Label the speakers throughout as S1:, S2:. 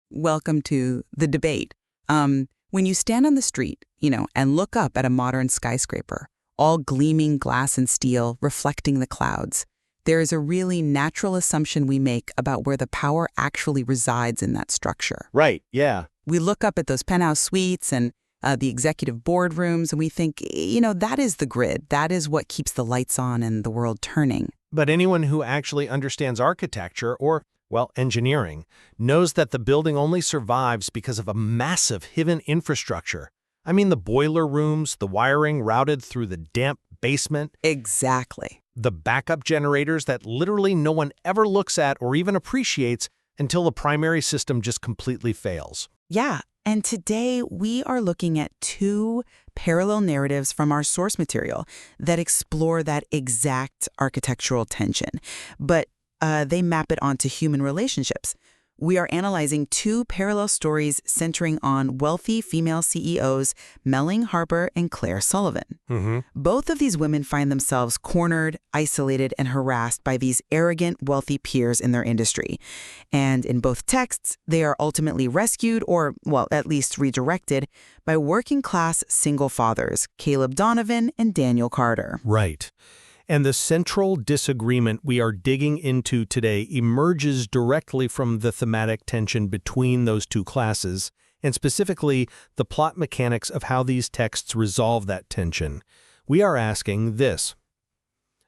S1: Welcome to the debate. When you stand on the street, and look up at a modern skyscraper, all gleaming glass and steel, reflecting the clouds, there is a really natural assumption we make about where the power actually resides in that structure.
S2: Right, yeah.
S1: We look up at those penthouse suites and the executive boardrooms, and we think, that is the grid. That is what keeps the lights on and the world turning.
S2: But anyone who actually understands architecture or, engineering, knows that the building only survives because of a massive hidden infrastructure. I mean, the boiler rooms, the wiring routed through the damp basement.
S1: Exactly.
S2: The backup generators that literally no one ever looks at or even appreciates until the primary system just completely fails.
S1: Yeah, and today we are looking at two parallel narratives from our source material that explore that exact architectural tension, but they map it onto human relationships. We are analyzing two parallel stories centering on wealthy female CEOs, Melanie Harper and Claire Sullivan. Both of these women find themselves cornered, isolated, and harassed by these arrogant, wealthy peers in their industry. And in both texts, they are ultimately rescued or, at least redirected by working-class single fathers, Caleb Donovan and Daniel Carter.
S2: Right. And the central disagreement we are digging into today emerges directly from the thematic tension between those two classes, and specifically the plot mechanics of how these texts resolve that tension. We are asking this: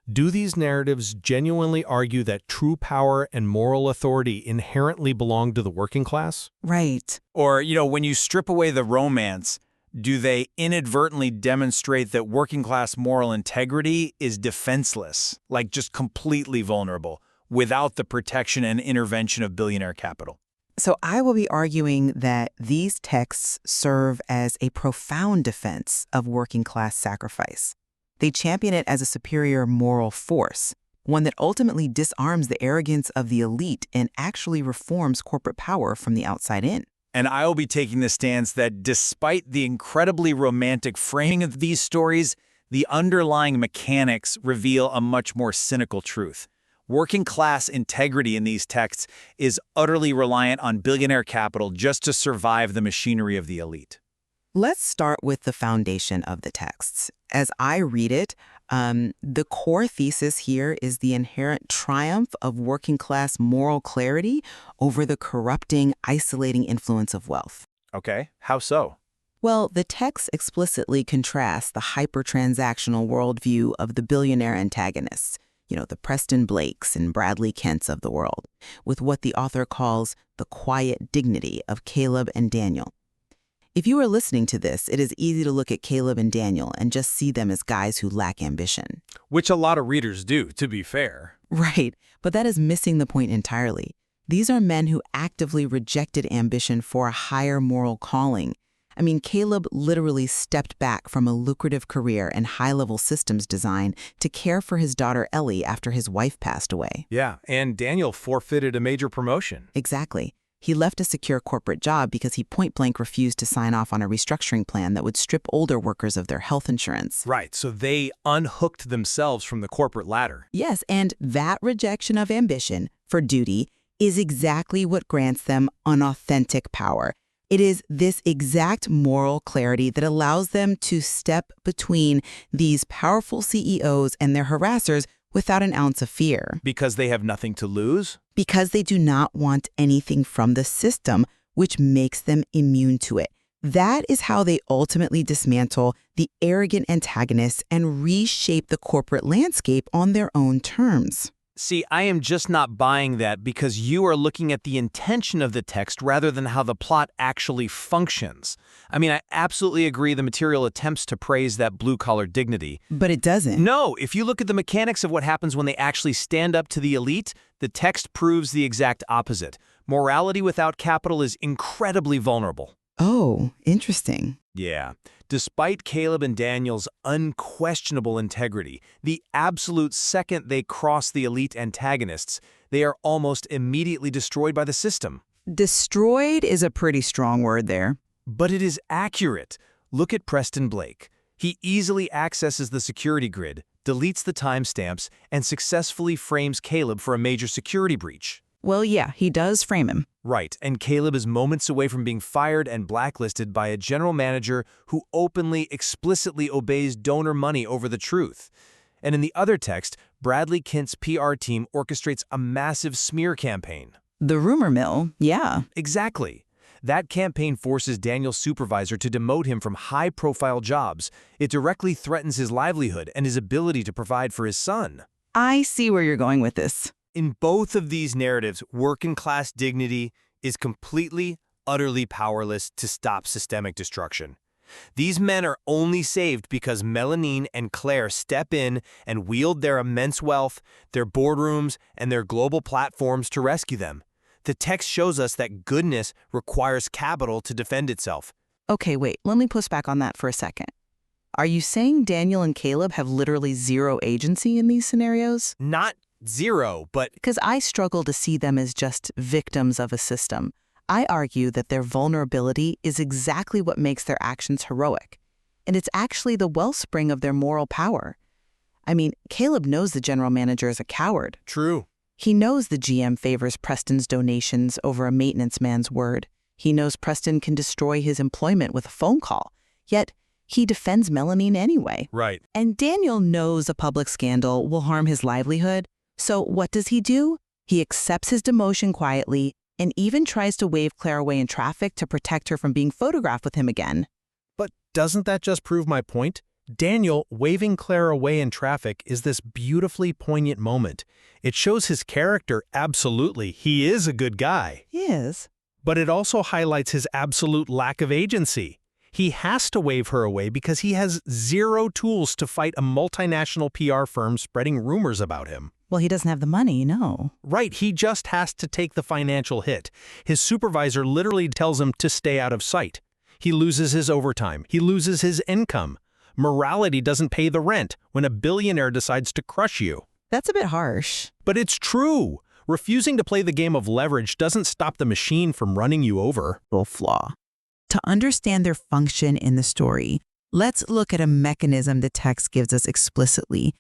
S2: do these narratives genuinely argue that true power and moral authority inherently belong to the working class?
S1: Right.
S3: Or, when you strip away the romance, do they inadvertently demonstrate that working-class moral integrity is defenseless, like just completely vulnerable, without the protection and intervention of billionaire capital?
S1: So I will be arguing that these texts serve as a profound defense of working-class sacrifice. They champion it as a superior moral force, one that ultimately disarms the arrogance of the elite and actually reforms corporate power from the outside in.
S3: And I will be taking the stance that despite the incredibly romantic framing of these stories, the underlying mechanics reveal a much more cynical truth. Working-class integrity in these texts is utterly reliant on billionaire capital just to survive the machinery of the elite.
S1: Let's start with the foundation of the texts. As I read it, the core thesis here is the inherent triumph of working-class moral clarity over the corrupting, isolating influence of wealth.
S3: Okay, how so?
S1: Well, the text explicitly contrasts the hyper-transactional worldview of the billionaire antagonists, the Preston Blakes and Bradley Kents of the world, with what the author calls the quiet dignity of Caleb and Daniel. If you are listening to this, it is easy to look at Caleb and Daniel and just see them as guys who lack ambition.
S3: Which a lot of readers do, to be fair.
S1: Right, but that is missing the point entirely. These are men who actively rejected ambition for a higher moral calling. I mean, Caleb literally stepped back from a lucrative career in high-level systems design to care for his daughter Ellie after his wife passed away.
S3: Yeah, and Daniel forfeited a major promotion.
S1: Exactly. He left a secure corporate job because he point-blank refused to sign off on a restructuring plan that would strip older workers of their health insurance.
S3: Right, so they unhooked themselves from the corporate ladder.
S1: Yes, and that rejection of ambition for duty is exactly what grants them unauthentic power. It is this exact moral clarity that allows them to step between these powerful CEOs and their harassers without an ounce of fear.
S3: Because they have nothing to lose?
S1: Because they do not want anything from the system, which makes them immune to it. That is how they ultimately dismantle the arrogant antagonists and reshape the corporate landscape on their own terms.
S3: See, I am just not buying that because you are looking at the intention of the text rather than how the plot actually functions. I mean, I absolutely agree the material attempts to praise that blue-collar dignity.
S1: But it doesn't.
S3: No, if you look at the mechanics of what happens when they actually stand up to the elite, the text proves the exact opposite. Morality without capital is incredibly vulnerable.
S1: Oh, interesting.
S3: Yeah. Despite Caleb and Daniel's unquestionable integrity, the absolute second they cross the elite antagonists, they are almost immediately destroyed by the system.
S1: Destroyed is a pretty strong word there.
S3: But it is accurate. Look at Preston Blake. He easily accesses the security grid, deletes the timestamps, and successfully frames Caleb for a major security breach.
S1: Well, yeah, he does frame him.
S3: Right, and Caleb is moments away from being fired and blacklisted by a general manager who openly, explicitly obeys donor money over the truth. And in the other text, Bradley Kint's PR team orchestrates a massive smear campaign.
S1: The rumor mill, yeah.
S3: Exactly. That campaign forces Daniel's supervisor to demote him from high-profile jobs. It directly threatens his livelihood and his ability to provide for his son.
S1: I see where you're going with this.
S3: In both of these narratives, working-class dignity is completely, utterly powerless to stop systemic destruction. These men are only saved because Melanie and Claire step in and wield their immense wealth, their boardrooms, and their global platforms to rescue them. The text shows us that goodness requires capital to defend itself.
S1: Okay, wait, let me push back on that for a second. Are you saying Daniel and Caleb have literally zero agency in these scenarios?
S3: Not zero, but
S1: Because I struggle to see them as just victims of a system. I argue that their vulnerability is exactly what makes their actions heroic. And it's actually the wellspring of their moral power. I mean, Caleb knows the general manager is a coward.
S3: true.
S1: He knows the GM favors Preston's donations over a maintenance man's word. He knows Preston can destroy his employment with a phone call. Yet, he defends Melanie anyway.
S3: Right.
S1: And Daniel knows a public scandal will harm his livelihood. So what does he do? He accepts his demotion quietly and even tries to wave Claire away in traffic to protect her from being photographed with him again.
S2: But doesn't that just prove my point? Daniel waving Claire away in traffic is this beautifully poignant moment. It shows his character, absolutely. He is a good guy.
S1: He is.
S2: But it also highlights his absolute lack of agency. He has to wave her away because he has zero tools to fight a multinational PR firm spreading rumors about him.
S1: Well, he doesn't have the money, no.
S2: Right, he just has to take the financial hit. His supervisor literally tells him to stay out of sight. He loses his overtime. He loses his income. Morality doesn't pay the rent when a billionaire decides to crush you.
S1: That's a bit harsh.
S2: But it's true. Refusing to play the game of leverage doesn't stop the machine from running you over.
S1: Little flaw. To understand their function in the story, let's look at a mechanism the text gives us explicitly.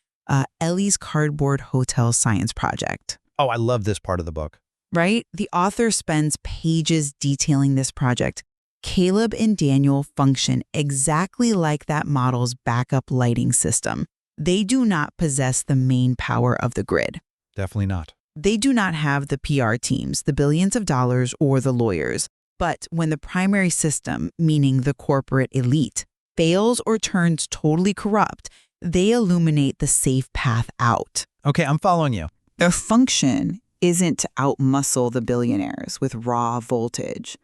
S1: Ellie's Cardboard Hotel Science Project.
S2: Oh, I love this part of the book.
S1: Right? The author spends pages detailing this project. Caleb and Daniel function exactly like that model's backup lighting system. They do not possess the main power of the grid.
S3: Definitely not.
S1: They do not have the PR teams, the billions of dollars, or the lawyers. But when the primary system, meaning the corporate elite, fails or turns totally corrupt, they illuminate the safe path out.
S3: Okay, I'm following you.
S1: Their function isn't to outmuscle the billionaires with raw voltage.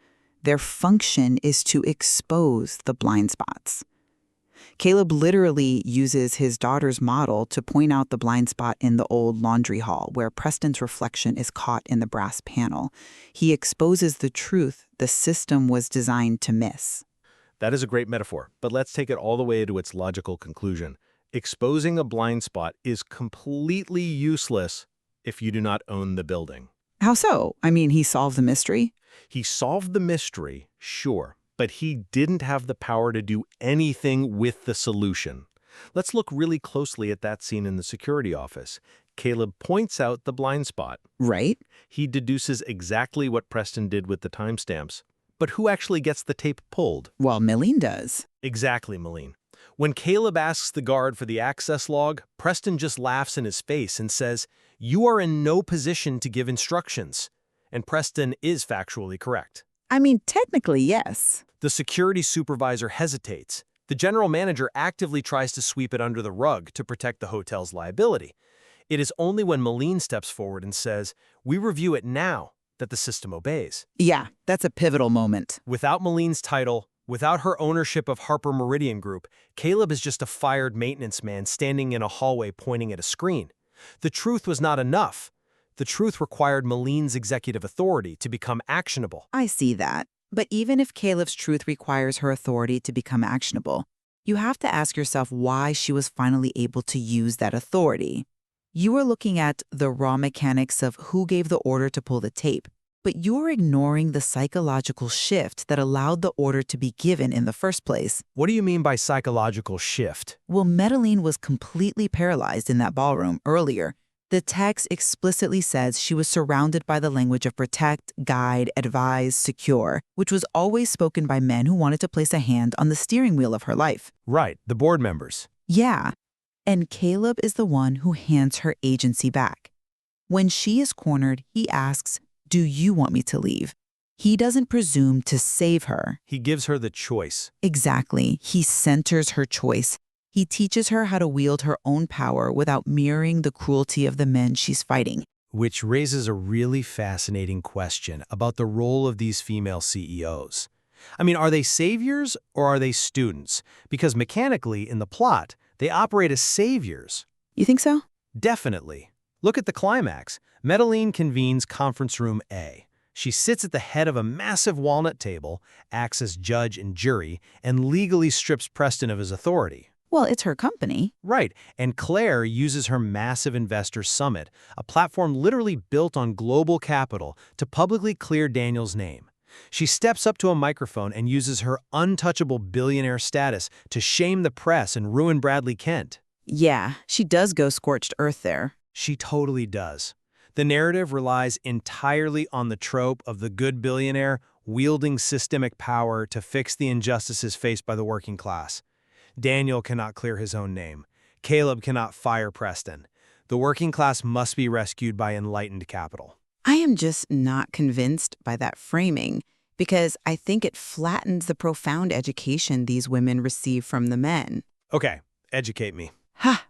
S1: Their function is to expose the blind spots. Caleb literally uses his daughter's model to point out the blind spot in the old laundry hall where Preston's reflection is caught in the brass panel. He exposes the truth the system was designed to miss.
S2: That is a great metaphor, but let's take it all the way to its logical conclusion. Exposing a blind spot is completely useless if you do not own the building.
S1: How so? I mean, he solved the mystery?
S2: He solved the mystery, sure, but he didn't have the power to do anything with the solution. Let's look really closely at that scene in the security office. Caleb points out the blind spot.
S1: Right.
S2: He deduces exactly what Preston did with the timestamps. But who actually gets the tape pulled?
S1: Well, Melanie does.
S2: Exactly, Melanie. When Caleb asks the guard for the access log, Preston just laughs in his face and says, "You are in no position to give instructions." And Preston is factually correct.
S1: I mean, technically, yes.
S2: The security supervisor hesitates. The general manager actively tries to sweep it under the rug to protect the hotel's liability. It is only when Melanie steps forward and says, "We review it now," that the system obeys.
S1: Yeah, that's a pivotal moment.
S2: Without Maline's title, without her ownership of Harper Meridian Group, Caleb is just a fired maintenance man standing in a hallway pointing at a screen. The truth was not enough. The truth required Maline's executive authority to become actionable.
S1: I see that. But even if Caleb's truth requires her authority to become actionable, you have to ask yourself why she was finally able to use that authority. You are looking at the raw mechanics of who gave the order to pull the tape, but you're ignoring the psychological shift that allowed the order to be given in the first place.
S2: What do you mean by psychological shift?
S1: Well, Melanie was completely paralyzed in that ballroom earlier. The text explicitly says she was surrounded by the language of protect, guide, advise, secure, which was always spoken by men who wanted to place a hand on the steering wheel of her life.
S2: Right, the board members.
S1: Yeah, and Caleb is the one who hands her agency back. When she is cornered, he asks, "Do you want me to leave?" He doesn't presume to save her.
S2: He gives her the choice.
S1: Exactly. He centers her choice. He teaches her how to wield her own power without mirroring the cruelty of the men she's fighting.
S2: Which raises a really fascinating question about the role of these female CEOs. I mean, are they saviors or are they students? Because mechanically, in the plot, they operate as saviors.
S1: You think so?
S2: Definitely. Look at the climax. Melanie convenes conference room A. She sits at the head of a massive walnut table, acts as judge and jury, and legally strips Preston of his authority.
S1: Well, it's her company.
S2: Right, and Claire uses her massive investor summit, a platform literally built on global capital, to publicly clear Daniel's name. She steps up to a microphone and uses her untouchable billionaire status to shame the press and ruin Bradley Kent.
S1: Yeah, she does go scorched earth there.
S2: She totally does. The narrative relies entirely on the trope of the good billionaire wielding systemic power to fix the injustices faced by the working class. Daniel cannot clear his own name. Caleb cannot fire Preston. The working class must be rescued by enlightened capital.
S1: I am just not convinced by that framing because I think it flattens the profound education these women receive from the men.
S2: Okay, educate me.
S1: Ha!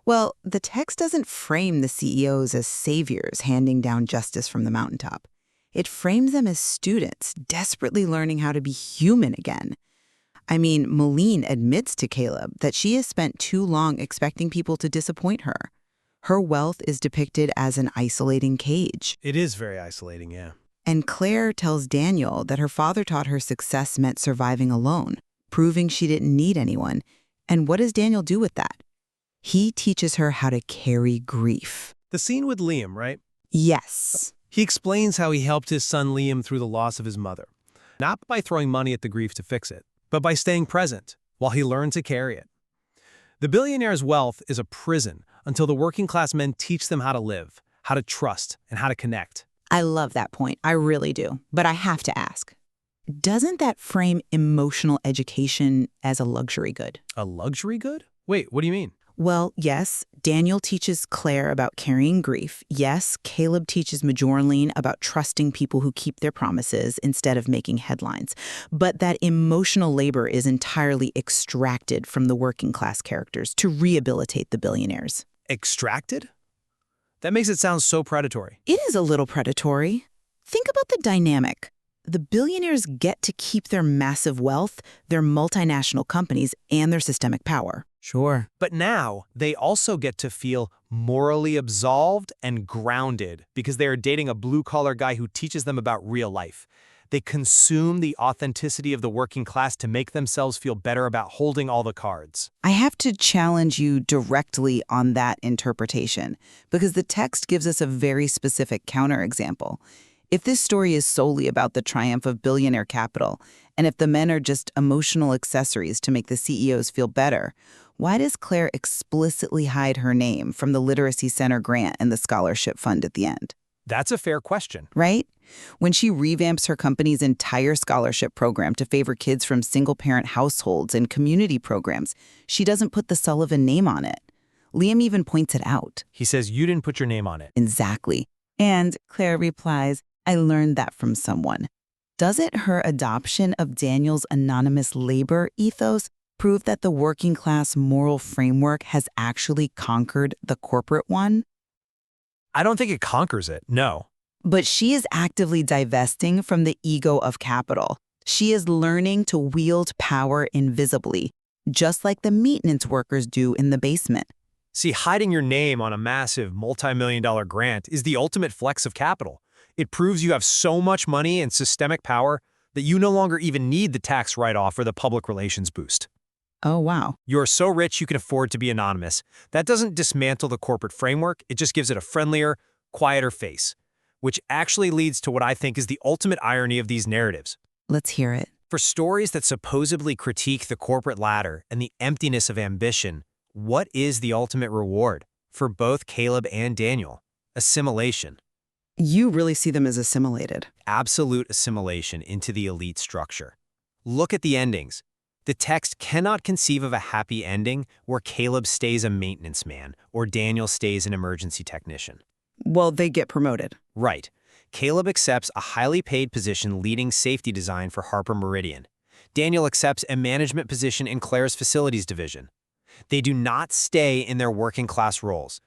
S1: Well, the text doesn't frame the CEOs as saviors handing down justice from the mountaintop. It frames them as students desperately learning how to be human again. I mean, Melanie admits to Caleb that she has spent too long expecting people to disappoint her. Her wealth is depicted as an isolating cage.
S2: It is very isolating, yeah.
S1: And Claire tells Daniel that her father taught her success meant surviving alone, proving she didn't need anyone. And what does Daniel do with that? He teaches her how to carry grief.
S2: The scene with Liam, right?
S1: Yes.
S2: He explains how he helped his son Liam through the loss of his mother. Not by throwing money at the grief to fix it, but by staying present while he learned to carry it. The billionaire's wealth is a prison until the working class men teach them how to live, how to trust, and how to connect.
S1: I love that point. I really do. But I have to ask, doesn't that frame emotional education as a luxury good?
S2: A luxury good? Wait, what do you mean?
S1: Well, yes, Daniel teaches Claire about carrying grief. Yes, Caleb teaches Majorline about trusting people who keep their promises instead of making headlines. But that emotional labor is entirely extracted from the working class characters to rehabilitate the billionaires.
S2: Extracted? That makes it sound so predatory.
S1: It is a little predatory. Think about the dynamic. The billionaires get to keep their massive wealth, their multinational companies, and their systemic power.
S2: Sure. But now they also get to feel morally absolved and grounded because they are dating a blue-collar guy who teaches them about real life. They consume the authenticity of the working class to make themselves feel better about holding all the cards.
S1: I have to challenge you directly on that interpretation because the text gives us a very specific counterexample. If this story is solely about the triumph of billionaire capital, and if the men are just emotional accessories to make the CEOs feel better, why does Claire explicitly hide her name from the Literacy Center grant and the scholarship fund at the end?
S2: That's a fair question.
S1: Right? When she revamps her company's entire scholarship program to favor kids from single-parent households and community programs, she doesn't put the Sullivan name on it. Liam even points it out.
S2: He says, "You didn't put your name on it."
S1: Exactly. And Claire replies, "I learned that from someone." Doesn't her adoption of Daniel's anonymous labor ethos prove that the working class moral framework has actually conquered the corporate one?
S2: I don't think it conquers it, no.
S1: But she is actively divesting from the ego of capital. She is learning to wield power invisibly, just like the maintenance workers do in the basement.
S2: See, hiding your name on a massive multi-million-dollar grant is the ultimate flex of capital. It proves you have so much money and systemic power that you no longer even need the tax write-off or the public relations boost.
S1: Oh, wow.
S2: You're so rich you can afford to be anonymous. That doesn't dismantle the corporate framework, it just gives it a friendlier, quieter face, which actually leads to what I think is the ultimate irony of these narratives.
S1: Let's hear it.
S2: For stories that supposedly critique the corporate ladder and the emptiness of ambition, what is the ultimate reward?
S3: for both Caleb and Daniel. Assimilation.
S1: You really see them as assimilated.
S3: Absolute assimilation into the elite structure. Look at the endings. The text cannot conceive of a happy ending where Caleb stays a maintenance man or Daniel stays an emergency technician.
S1: Well, they get promoted.
S3: Right. Caleb accepts a highly paid position leading safety design for Harper Meridian. Daniel accepts a management position in Claire's facilities division. They do not stay in their working class roles.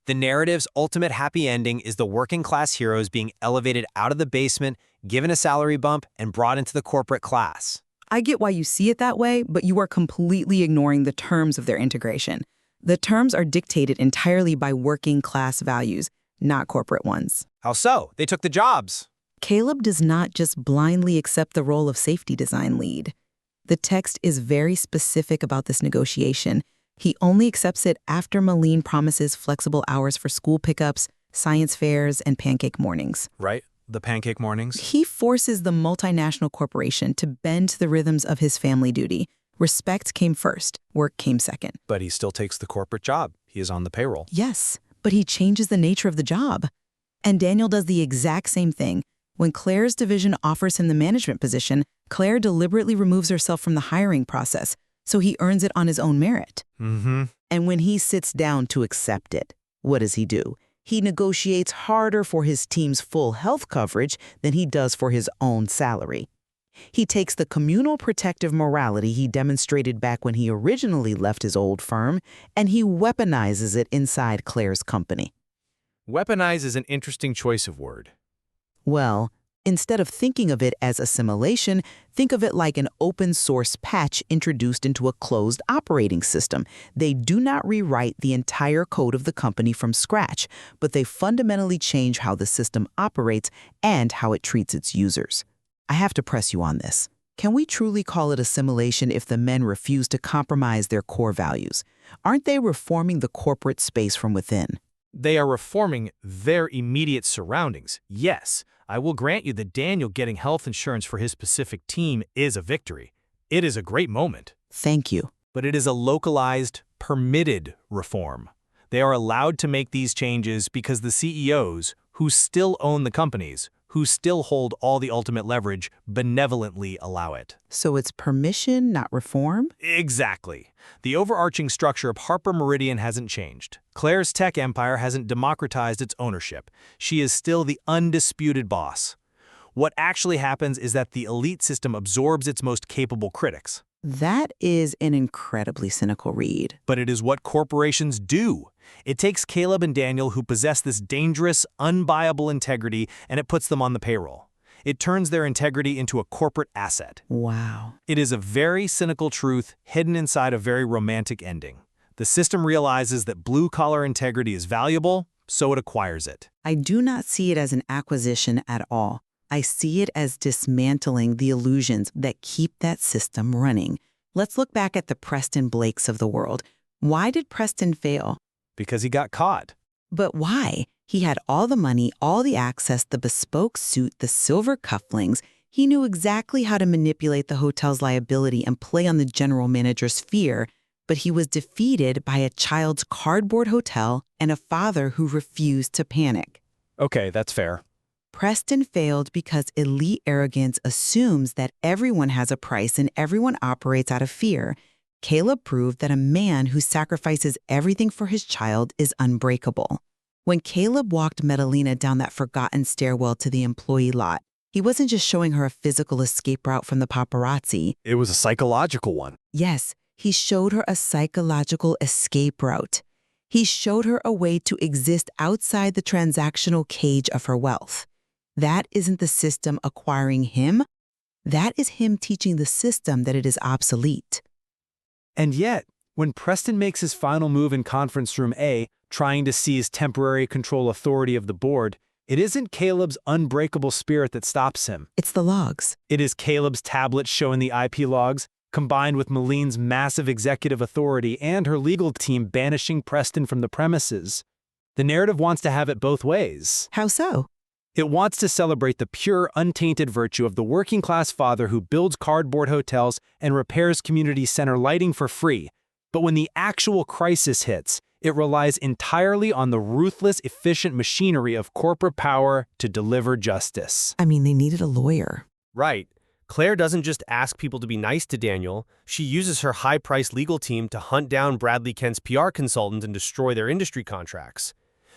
S3: The narrative's ultimate happy ending is the working class heroes being elevated out of the basement, given a salary bump, and brought into the corporate class.
S1: I get why you see it that way, but you are completely ignoring the terms of their integration. The terms are dictated entirely by working class values, not corporate ones.
S3: How so? They took the jobs.
S1: Caleb does not just blindly accept the role of safety design lead. The text is very specific about this negotiation. He only accepts it after Melanie promises flexible hours for school pickups, science fairs, and pancake mornings.
S3: Right, the pancake mornings.
S1: He forces the multinational corporation to bend to the rhythms of his family duty. Respect came first, work came second.
S3: But he still takes the corporate job. He is on the payroll.
S1: Yes, but he changes the nature of the job. And Daniel does the exact same thing. When Claire's division offers him the management position, Claire deliberately removes herself from the hiring process, so he earns it on his own merit. And when he sits down to accept it, what does he do? He negotiates harder for his team's full health coverage than he does for his own salary. He takes the communal protective morality he demonstrated back when he originally left his old firm, and he weaponizes it inside Claire's company.
S3: Weaponize is an interesting choice of word.
S1: Well, instead of thinking of it as assimilation, think of it like an open-source patch introduced into a closed operating system. They do not rewrite the entire code of the company from scratch, but they fundamentally change how the system operates and how it treats its users. I have to press you on this. Can we truly call it assimilation if the men refuse to compromise their core values? Aren't they reforming the corporate space from within?
S2: They are reforming their immediate surroundings, yes. I will grant you that Daniel getting health insurance for his specific team is a victory. It is a great moment.
S1: Thank you.
S2: But it is a localized, permitted reform. They are allowed to make these changes because the CEOs, who still own the companies, who still hold all the ultimate leverage, benevolently allow it.
S1: So it's permission, not reform?
S2: Exactly. The overarching structure of Harper Meridian hasn't changed. Claire's tech empire hasn't democratized its ownership. She is still the undisputed boss. What actually happens is that the elite system absorbs its most capable critics.
S1: That is an incredibly cynical read.
S2: But it is what corporations do. It takes Caleb and Daniel, who possess this dangerous, unbuyable integrity, and it puts them on the payroll. It turns their integrity into a corporate asset.
S1: Wow.
S2: It is a very cynical truth hidden inside a very romantic ending. The system realizes that blue-collar integrity is valuable, so it acquires it.
S1: I do not see it as an acquisition at all. I see it as dismantling the illusions that keep that system running. Let's look back at the Preston Blakes of the world. Why did Preston fail?
S2: Because he got caught.
S1: But why? He had all the money, all the access, the bespoke suit, the silver cufflinks. He knew exactly how to manipulate the hotel's liability and play on the general manager's fear, but he was defeated by a child's cardboard hotel and a father who refused to panic.
S2: Okay, that's fair.
S1: Preston failed because elite arrogance assumes that everyone has a price and everyone operates out of fear. Caleb proved that a man who sacrifices everything for his child is unbreakable. When Caleb walked Madalena down that forgotten stairwell to the employee lot, he wasn't just showing her a physical escape route from the paparazzi.
S2: It was a psychological one.
S1: Yes, he showed her a psychological escape route. He showed her a way to exist outside the transactional cage of her wealth. That isn't the system acquiring him. That is him teaching the system that it is obsolete.
S2: And yet, when Preston makes his final move in conference room A, trying to seize temporary control authority of the board, it isn't Caleb's unbreakable spirit that stops him.
S1: It's the logs.
S2: It is Caleb's tablet showing the IP logs, combined with Maline's massive executive authority and her legal team banishing Preston from the premises. The narrative wants to have it both ways.
S1: How so?
S2: It wants to celebrate the pure, untainted virtue of the working-class father who builds cardboard hotels and repairs community center lighting for free. But when the actual crisis hits,
S4: It relies entirely on the ruthless, efficient machinery of corporate power to deliver justice.
S5: I mean, they needed a lawyer.
S6: Right. Claire doesn't just ask people to be nice to Daniel. She uses her high-priced legal team to hunt down Bradley Kent's PR consultants and destroy their industry contracts.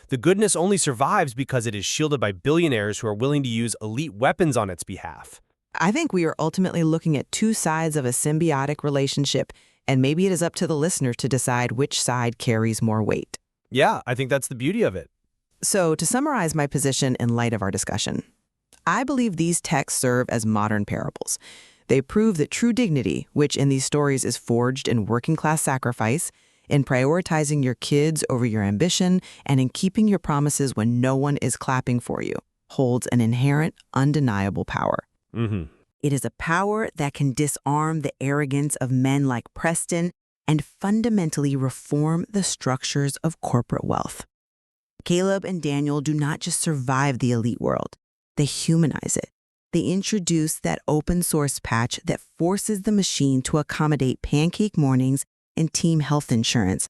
S6: The goodness only survives because it is shielded by billionaires who are willing to use elite weapons on its behalf.
S5: I think we are ultimately looking at two sides of a symbiotic relationship, and maybe it is up to the listener to decide which side carries more weight.
S6: Yeah, I think that's the beauty of it.
S5: So, to summarize my position in light of our discussion, I believe these texts serve as modern parables. They prove that true dignity, which in these stories is forged in working-class sacrifice, in prioritizing your kids over your ambition, and in keeping your promises when no one is clapping for you, holds an inherent, undeniable power. It is a power that can disarm the arrogance of men like Preston and fundamentally reform the structures of corporate wealth. Caleb and Daniel do not just survive the elite world. They humanize it. They introduce that open source patch that forces the machine to accommodate pancake mornings and team health insurance.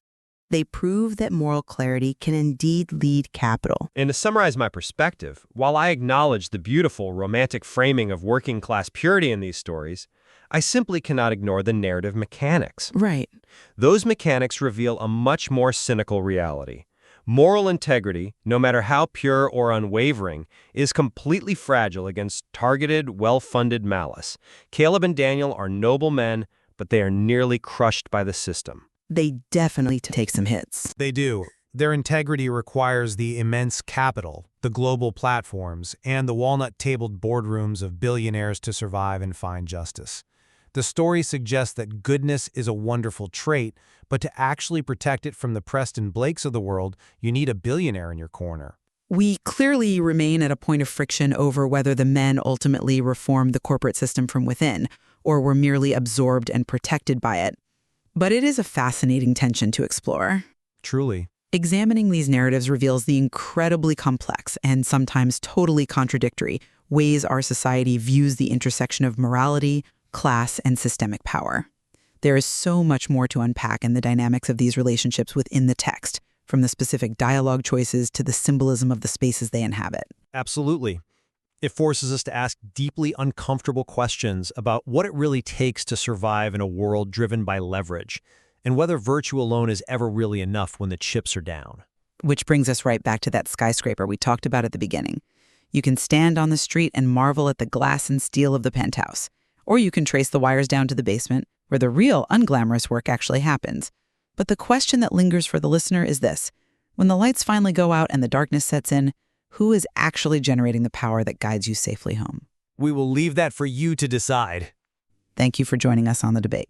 S5: They prove that moral clarity can indeed lead capital.
S6: And to summarize my perspective, while I acknowledge the beautiful, romantic framing of working-class purity in these stories, I simply cannot ignore the narrative mechanics.
S5: Right.
S6: Those mechanics reveal a much more cynical reality. Moral integrity, no matter how pure or unwavering, is completely fragile against targeted, well-funded malice. Caleb and Daniel are noble men, but they are nearly crushed by the system.
S5: They definitely take some hits.
S2: They do. Their integrity requires the immense capital, the global platforms, and the walnut-tabled boardrooms of billionaires to survive and find justice. The story suggests that goodness is a wonderful trait, but to actually protect it from the Preston Blakes of the world, you need a billionaire in your corner.
S1: We clearly remain at a point of friction over whether the men ultimately reformed the corporate system from within, or were merely absorbed and protected by it. But it is a fascinating tension to explore.
S2: Truly.
S1: Examining these narratives reveals the incredibly complex and sometimes totally contradictory ways our society views the intersection of morality, class, and systemic power. There is so much more to unpack in the dynamics of these relationships within the text, from the specific dialogue choices to the symbolism of the spaces they inhabit.
S4: Absolutely. It forces us to ask deeply uncomfortable questions about what it really takes to survive in a world driven by leverage, and whether virtue alone is ever really enough when the chips are down.
S1: Which brings us right back to that skyscraper we talked about at the beginning. You can stand on the street and marvel at the glass and steel of the penthouse, or you can trace the wires down to the basement, where the real unglamorous work actually happens. But the question that lingers for the listener is this: when the lights finally go out and the darkness sets in, who is actually generating the power that guides you safely home?
S4: We will leave that for you to decide.
S1: Thank you for joining us on The Debate.